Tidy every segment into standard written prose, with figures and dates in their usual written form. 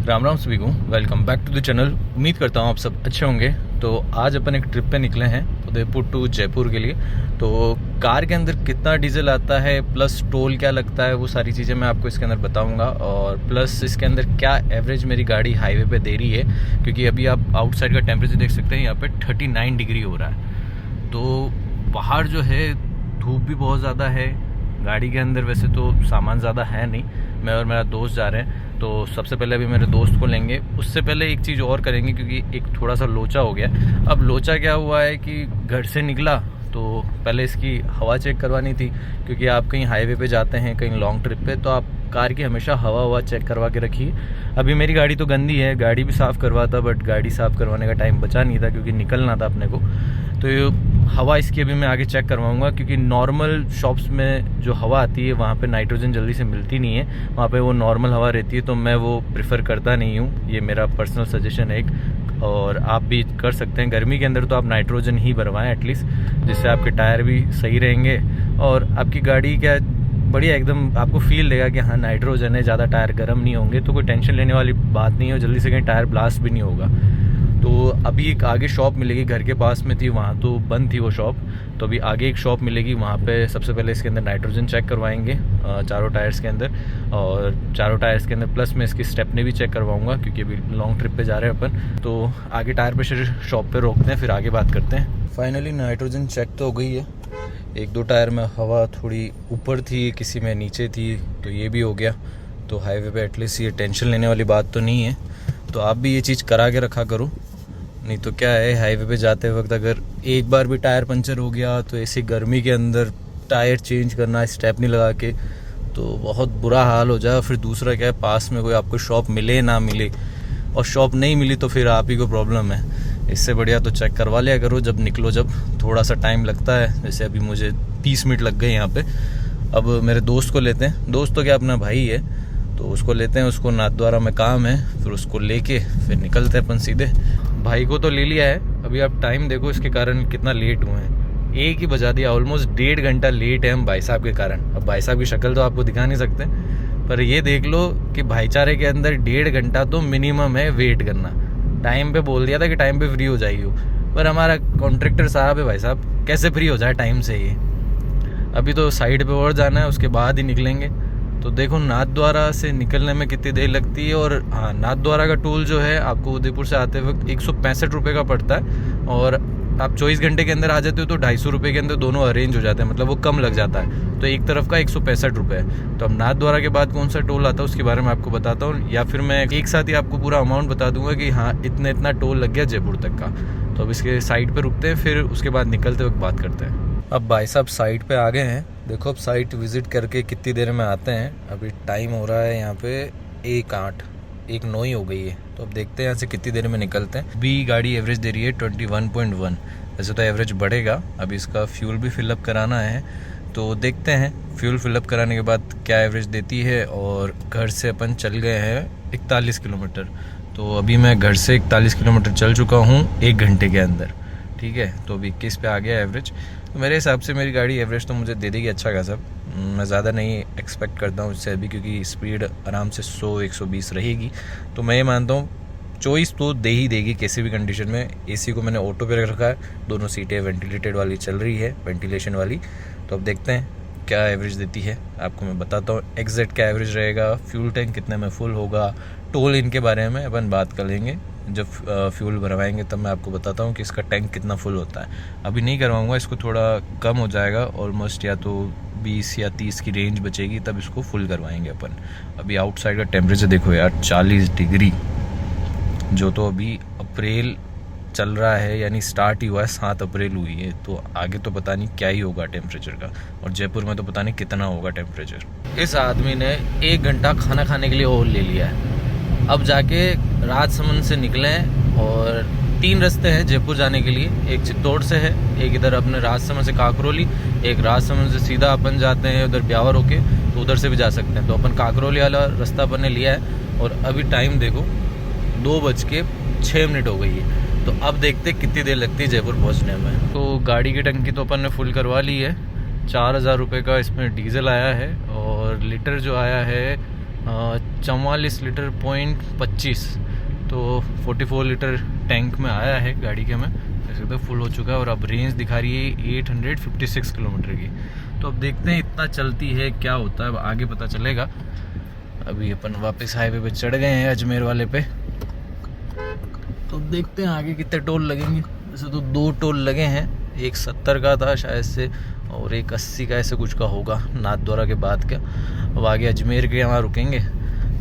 राम राम सभी को, welcome back to the channel. उम्मीद करता हूँ आप सब अच्छे होंगे। तो आज अपन एक ट्रिप पे निकले हैं उदयपुर टू जयपुर के लिए। तो कार के अंदर कितना डीजल आता है प्लस टोल क्या लगता है वो सारी चीज़ें मैं आपको इसके अंदर बताऊंगा, और प्लस इसके अंदर क्या एवरेज मेरी गाड़ी हाईवे पे दे रही है, क्योंकि अभी आप आउटसाइड का टेम्परेचर देख सकते हैं, यहाँ पे 39 डिग्री हो रहा है। तो बाहर जो है धूप भी बहुत ज़्यादा है। गाड़ी के अंदर वैसे तो सामान ज़्यादा है नहीं, मैं और मेरा दोस्त जा रहे हैं। तो सबसे पहले अभी मेरे दोस्त को लेंगे, उससे पहले एक चीज़ और करेंगे क्योंकि एक थोड़ा सा लोचा हो गया। अब लोचा क्या हुआ है कि घर से निकला तो पहले इसकी हवा चेक करवानी थी, क्योंकि आप कहीं हाईवे पे जाते हैं कहीं लॉन्ग ट्रिप पे, तो आप कार की हमेशा हवा चेक करवा के रखिए। अभी मेरी गाड़ी तो गंदी है, गाड़ी भी साफ़ करवा था, बट गाड़ी साफ़ करवाने का टाइम बचा नहीं था क्योंकि निकलना था अपने को। तो हवा इसकी अभी मैं आगे चेक करवाऊंगा, क्योंकि नॉर्मल शॉप्स में जो हवा आती है वहाँ पे नाइट्रोजन जल्दी से मिलती नहीं है, वहाँ पे वो नॉर्मल हवा रहती है, तो मैं वो प्रेफर करता नहीं हूँ। ये मेरा पर्सनल सजेशन है एक, और आप भी कर सकते हैं। गर्मी के अंदर तो आप नाइट्रोजन ही भरवाएं एटलीस्ट, जिससे आपके टायर भी सही रहेंगे और आपकी गाड़ी क्या बढ़िया एकदम आपको फील देगा कि हाँ नाइट्रोजन है, ज़्यादा टायर गर्म नहीं होंगे, तो कोई टेंशन लेने वाली बात नहीं है, जल्दी से कहीं टायर ब्लास्ट भी नहीं होगा। तो अभी एक आगे शॉप मिलेगी, घर के पास में थी, वहाँ तो बंद थी वो शॉप, तो अभी आगे एक शॉप मिलेगी, वहाँ पे सबसे पहले इसके अंदर नाइट्रोजन चेक करवाएंगे चारों टायर्स के अंदर, और चारों टायर्स के अंदर प्लस में इसकी स्टेपनी भी चेक करवाऊंगा क्योंकि अभी लॉन्ग ट्रिप पे जा रहे हैं अपन। तो आगे टायर प्रेशर शॉप पे रोकते हैं, फिर आगे बात करते हैं। फाइनली नाइट्रोजन चेक तो हो गई है, एक दो टायर में हवा थोड़ी ऊपर थी, किसी में नीचे थी, तो ये भी हो गया। तो हाईवे पे एटलीस्ट ये टेंशन लेने वाली बात तो नहीं है। तो आप भी ये चीज़ करा के रखा करो, नहीं तो क्या है हाईवे पे जाते वक्त अगर एक बार भी टायर पंचर हो गया तो ऐसी गर्मी के अंदर टायर चेंज करना स्टेपनी लगा के तो बहुत बुरा हाल हो जाए। फिर दूसरा क्या है, पास में कोई आपको शॉप मिले ना मिले, और शॉप नहीं मिली तो फिर आप ही को प्रॉब्लम है। इससे बढ़िया तो चेक करवा लिया करो जब निकलो, जब थोड़ा सा टाइम लगता है। जैसे अभी मुझे 30 मिनट लग गए यहाँ पे। अब मेरे दोस्त को लेते हैं, दोस्त तो क्या अपना भाई है, तो उसको लेते हैं, उसको नाथद्वारा में काम है, फिर उसको लेके फिर निकलते हैं अपन सीधे। भाई को तो ले लिया है, अभी आप टाइम देखो इसके कारण कितना लेट हुए हैं, 1 ही बजा दिया, ऑलमोस्ट 1.5 घंटा लेट है हम भाई साहब के कारण। अब भाई साहब की शक्ल तो आपको दिखा नहीं सकते, पर ये देख लो कि भाईचारे के अंदर 1.5 घंटा तो मिनिमम है वेट करना। टाइम पे बोल दिया था कि टाइम पे फ्री हो जाएगी वो, पर हमारा कॉन्ट्रैक्टर साहब है भाई साहब, कैसे फ्री हो जाए टाइम से। ये अभी तो साइड पे और जाना है, उसके बाद ही निकलेंगे। तो देखो नाथद्वारा से निकलने में कितनी देर लगती है। और हाँ, नाथद्वारा का टोल जो है आपको उदयपुर से आते वक्त 165 रुपये का पड़ता है, और आप 24 घंटे के अंदर आ जाते हो तो 250 रुपये के अंदर दोनों अरेंज हो जाते हैं, मतलब वो कम लग जाता है। तो एक तरफ का 165 रुपये है। तो अब नाथद्वारा के बाद कौन सा टोल आता है उसके बारे में आपको बताता हूँ, या फिर मैं एक साथ ही आपको पूरा अमाउंट बता दूंगा कि हाँ इतना टोल लग गया जयपुर तक का। तो अब इसके साइड पर रुकते हैं, फिर उसके बाद निकलते वक्त बात करते हैं। अब भाई साहब साइट पे आ गए हैं, देखो अब साइट विज़िट करके कितनी देर में आते हैं। अभी टाइम हो रहा है यहाँ पे 1:09 ही हो गई है, तो अब देखते हैं यहाँ से कितनी देर में निकलते हैं। अभी गाड़ी एवरेज दे रही है 21.1, वैसे तो एवरेज बढ़ेगा। अभी इसका फ्यूल भी फिलअप कराना है, तो देखते हैं फ्यूल फिलअप कराने के बाद क्या एवरेज देती है। और घर से अपन चल गए हैं 41 किलोमीटर, तो अभी मैं घर से 41 किलोमीटर चल चुका हूँ 1 घंटे के अंदर, ठीक है। तो अभी 21 पे आ गया एवरेज। तो मेरे हिसाब से मेरी गाड़ी एवरेज तो मुझे दे देगी अच्छा खासा, मैं ज़्यादा नहीं एक्सपेक्ट करता हूँ इससे अभी, क्योंकि स्पीड आराम से 100-120 रहेगी। तो मैं ये मानता हूँ 24 तो दे ही देगी किसी भी कंडीशन में। एसी को मैंने ऑटो पे रख रखा है, दोनों सीटें वेंटिलेटेड वाली चल रही है, वेंटिलेशन वाली। तो अब देखते हैं क्या एवरेज देती है, आपको मैं बताता हूँ एग्जैक्ट क्या एवरेज रहेगा, फ्यूल टैंक कितने में फुल होगा, टोल इनके बारे में अपन बात कर लेंगे जब फ्यूल भरवाएंगे, तब मैं आपको बताता हूँ कि इसका टैंक कितना फुल होता है। अभी नहीं करवाऊँगा, इसको थोड़ा कम हो जाएगा, ऑलमोस्ट या तो 20 या 30 की रेंज बचेगी, तब इसको फुल करवाएंगे अपन। अभी आउटसाइड का टेम्परेचर देखो यार 40 डिग्री, जो तो अभी अप्रैल चल रहा है, यानी स्टार्ट ही हुआ है, 7 अप्रैल हुई है, तो आगे तो पता नहीं क्या ही होगा टेम्परेचर का, और जयपुर में तो पता नहीं कितना होगा टेम्परेचर। इस आदमी ने 1 घंटा खाना खाने के लिए और ले लिया है। अब जाके राजसमंद से निकले हैं, और 3 रास्ते हैं जयपुर जाने के लिए, एक चित्तौड़ से है, एक इधर अपने राजसमंद से काकरोली, एक राजसमंद से सीधा अपन जाते हैं उधर ब्यावर होके, तो उधर से भी जा सकते हैं। तो अपन काकरोली वाला रास्ता अपन ने लिया है, और अभी टाइम देखो 2:06 हो गई है। तो अब देखते कितनी देर लगती है जयपुर पहुंचने में। तो गाड़ी की टंकी तो अपन ने फुल करवा ली है, 4000 रुपये का इसमें डीजल आया है, और लीटर जो आया है 44 लीटर .25, तो 44 लीटर टैंक में आया है गाड़ी के में, जैसे तो फुल हो चुका है। और अब रेंज दिखा रही है 856 किलोमीटर की। तो अब देखते हैं इतना चलती है क्या होता है, अब आगे पता चलेगा। अभी अपन वापस हाईवे पे चढ़ गए हैं अजमेर वाले पे, तो देखते हैं आगे कितने टोल लगेंगे। वैसे तो 2 टोल लगे हैं, एक 70 का था शायद से और एक 80 का, ऐसे कुछ का होगा नाथद्वारा के बाद का। अब आगे अजमेर के यहाँ रुकेंगे,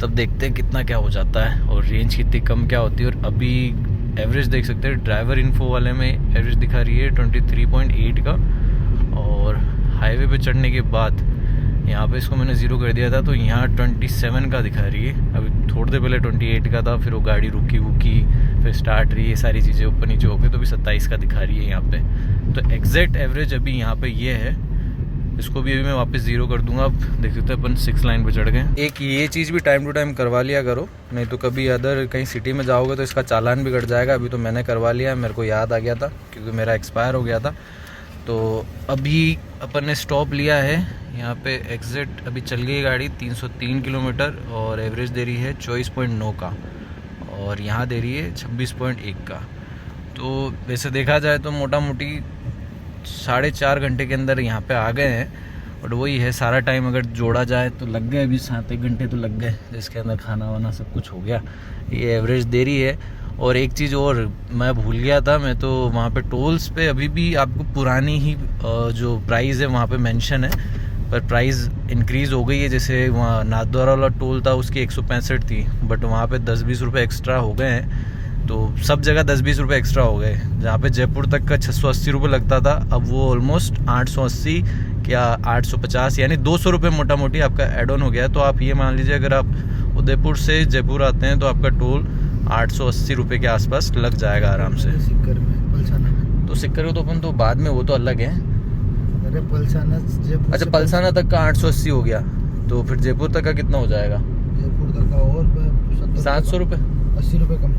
तब देखते हैं कितना क्या हो जाता है और रेंज कितनी कम क्या होती है। और अभी एवरेज देख सकते हैं, ड्राइवर इन्फो वाले में एवरेज दिखा रही है 23.8 का, और हाईवे पे चढ़ने के बाद यहाँ पे इसको मैंने 0 कर दिया था तो यहाँ 27 का दिखा रही है। अभी थोड़ी देर पहले 28 का था, फिर वो गाड़ी रुकी फिर स्टार्ट रही, ये सारी चीज़ें ऊपर नीचे हो गई, तो अभी 27 का दिखा रही है यहाँ पे। तो एग्जैक्ट एवरेज अभी यहाँ पे ये है। इसको भी अभी मैं वापस 0 कर दूंगा। अब देख सकते हैं अपन 6 लाइन पे चढ़ गए। एक ये चीज़ भी टाइम टू टाइम करवा लिया करो, नहीं तो कभी अदर कहीं सिटी में जाओगे तो इसका चालान भी कट जाएगा। अभी तो मैंने करवा लिया, मेरे को याद आ गया था क्योंकि मेरा एक्सपायर हो गया था। तो अभी अपन ने स्टॉप लिया है यहाँ पे। एग्जैक्ट अभी चल गई गाड़ी 303 किलोमीटर और एवरेज दे रही है 24.9 का, और यहाँ दे रही है 26.1 का। तो वैसे देखा जाए तो मोटा मोटी 4.5 घंटे के अंदर यहाँ पे आ गए हैं। और वही है, सारा टाइम अगर जोड़ा जाए तो लग गए अभी 7-1 घंटे तो लग गए, जिसके अंदर खाना वाना सब कुछ हो गया। ये एवरेज दे रही है। और एक चीज़ और मैं भूल गया था, मैं तो वहाँ पे टोल्स पे अभी भी आपको पुरानी ही जो प्राइस है वहाँ पे मेंशन है, पर प्राइस इंक्रीज़ हो गई है। जैसे वहाँ नाथद्वारा वाला टोल था उसकी 165 थी, बट वहाँ पे 10-20 रुपये एक्स्ट्रा हो गए हैं। तो सब जगह 10-20 रुपये एक्स्ट्रा हो गए। जहाँ पे जयपुर तक का 680 रुपये लगता था, अब वो ऑलमोस्ट 880 या 850 यानी 200 रुपये मोटा मोटी आपका एड ऑन हो गया है। तो आप ये मान लीजिए अगर आप उदयपुर से जयपुर आते हैं तो आपका टोल 880 रुपये के आसपास लग जाएगा आराम से। सिक्कर में, पलसाना में। तो सिक्कर को तो अपन तो बाद में, वो तो अलग है। अरे पलसाना जयपुर, अच्छा पलसाना तक का 880 हो गया, तो फिर जयपुर तक का कितना हो जाएगा? जयपुर तक का और 700 रुपये, 80 रुपये कम,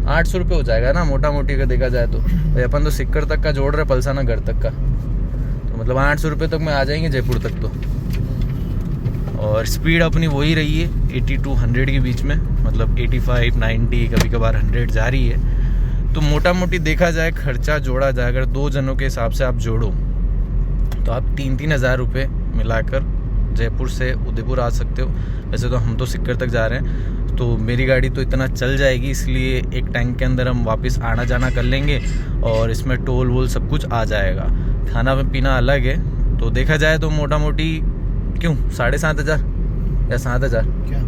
800 रुपये हो जाएगा ना मोटा मोटी का देखा जाए तो। भाई अपन तो सिक्कर तक का जोड़ रहे, पलसाना घर तक का, तो मतलब 800 रुपये तक में आ जाएंगे जयपुर तक तो। और स्पीड अपनी वही रही है 80 to 100 के बीच में, मतलब 85, 90, कभी कभार 100 जा रही है। तो मोटा मोटी देखा जाए खर्चा जोड़ा जाए, अगर 2 जनों के हिसाब से आप जोड़ो तो आप 3-3 हज़ार रुपये मिलाकर जयपुर से उदयपुर आ सकते हो। वैसे तो हम तो सिक्कर तक जा रहे हैं, तो मेरी गाड़ी तो इतना चल जाएगी, इसलिए एक टैंक के अंदर हम वापस आना जाना कर लेंगे और इसमें टोल वोल सब कुछ आ जाएगा। खाना पीना अलग है, तो देखा जाए तो मोटा मोटी क्यों 7,500 या 7,000 क्या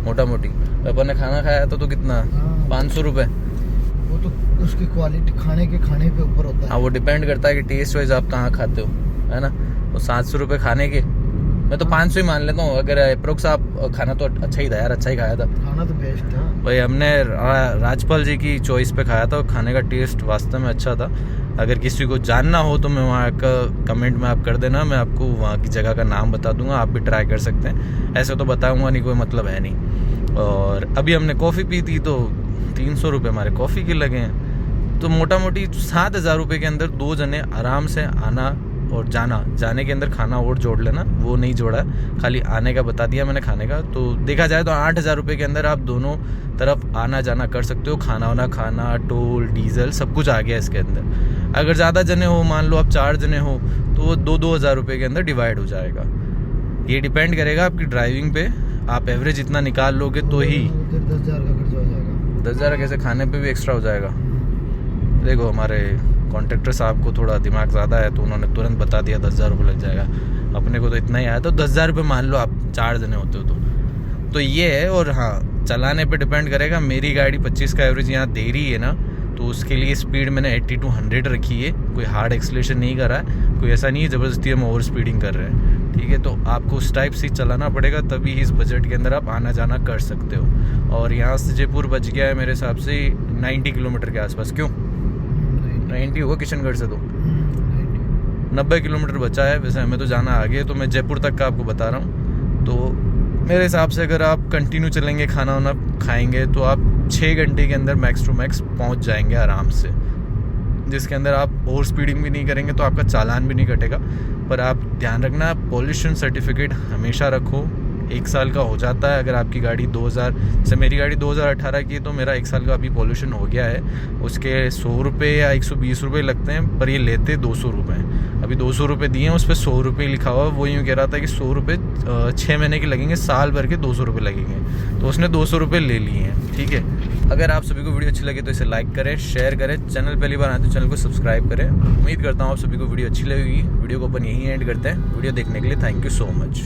मोटा मोटी। अपन ने खाना खाया था तो कितना, 500 रुपये। वो तो उसकी क्वालिटी खाने पे ऊपर होता है। हाँ, वो डिपेंड करता है कि टेस्ट वाइज आप कहाँ खाते हो, है ना। वो 700 रुपये खाने के, मैं तो 500 ही मान लेता हूँ। अगर अप्रोक्स आप खाना तो अच्छा ही था यार, अच्छा ही खाया था। खाना तो बेस्ट था भाई, हमने राजपाल जी की चॉइस पे खाया था, खाने का टेस्ट वास्तव में अच्छा था। अगर किसी को जानना हो तो मैं वहाँ का कमेंट में आप कर देना, मैं आपको वहाँ की जगह का नाम बता दूंगा, आप भी ट्राई कर सकते हैं। ऐसे तो बताऊंगा नहीं, कोई मतलब है नहीं। और अभी हमने कॉफ़ी पी थी तो 300 रुपये हमारे कॉफ़ी के लगे हैं। तो मोटा मोटी 7,000 रुपये के अंदर 2 जने आराम से आना और जाने के अंदर खाना और जोड़ लेना, वो नहीं जोड़ा, खाली आने का बता दिया मैंने खाने का। तो देखा जाए तो 8,000 रुपये के अंदर आप दोनों तरफ आना जाना कर सकते हो। खाना वाना खाना, टोल, डीजल सब कुछ आ गया इसके अंदर। अगर ज़्यादा जने हो, मान लो आप 4 जने हो, तो वो 2-2 हज़ार रुपये के अंदर डिवाइड हो जाएगा। ये डिपेंड करेगा आपकी ड्राइविंग पे, आप एवरेज इतना निकाल लोगे तो ही। 10,000 का खर्चा हो जाएगा। 10,000 कैसे, खाने पे भी एक्स्ट्रा हो जाएगा। देखो हमारे कॉन्ट्रैक्टर साहब को थोड़ा दिमाग ज़्यादा है, तो उन्होंने तुरंत बता दिया 10,000 रुपये लग जाएगा। अपने को तो इतना ही आया, तो 10,000 रुपये मान लो आप 4 जने होते हो तो ये है। और हाँ, चलाने पे डिपेंड करेगा। मेरी गाड़ी 25 का एवरेज यहाँ दे रही है ना, तो उसके लिए स्पीड मैंने 80 to 100 रखी है। कोई हार्ड एक्सीलरेशन नहीं करा है, कोई ऐसा नहीं है ज़बरदस्ती हम ओवर स्पीडिंग कर रहे हैं, ठीक है। तो आपको उस टाइप से चलाना पड़ेगा, तभी इस बजट के अंदर आप आना जाना कर सकते हो। और यहाँ से जयपुर बच गया है मेरे हिसाब से 90 किलोमीटर के आसपास। क्यों 90 होगा किशनगढ़ से, तो 90 किलोमीटर बचा है। वैसे हमें तो जाना आगे, तो मैं जयपुर तक का आपको बता रहा हूँ। तो मेरे हिसाब से अगर आप कंटिन्यू चलेंगे, खाना वाना खाएंगे, तो आप 6 घंटे के अंदर मैक्स टू मैक्स पहुँच जाएंगे आराम से, जिसके अंदर आप ओवर स्पीडिंग भी नहीं करेंगे, तो आपका चालान भी नहीं कटेगा। पर आप ध्यान रखना, पॉल्यूशन सर्टिफिकेट हमेशा रखो, 1 साल का हो जाता है। अगर आपकी गाड़ी 2000 से, मेरी गाड़ी 2018 की है तो मेरा 1 साल का अभी पॉल्यूशन हो गया है। उसके 100 रुपये या 120 रुपये लगते हैं, पर ये लेते 200 रुपये हैं। अभी 200 रुपये दिए हैं, उस पर 100 रुपये लिखा हुआ। वो यूँ कह रहा था कि 100 रुपये 6 महीने के लगेंगे, साल भर के 200 रुपये लगेंगे। तो उसने 200 रुपये ले लिए हैं। ठीक है, अगर आप सभी को वीडियो अच्छी लगे तो इसे लाइक करें, शेयर करें। चैनल पहली बार आए तो चैनल को सब्सक्राइब करें। उम्मीद करता हूँ आप सभी को वीडियो अच्छी लगेगी। वीडियो को अपन यहीं एंड करते हैं। वीडियो देखने के लिए थैंक यू सो मच।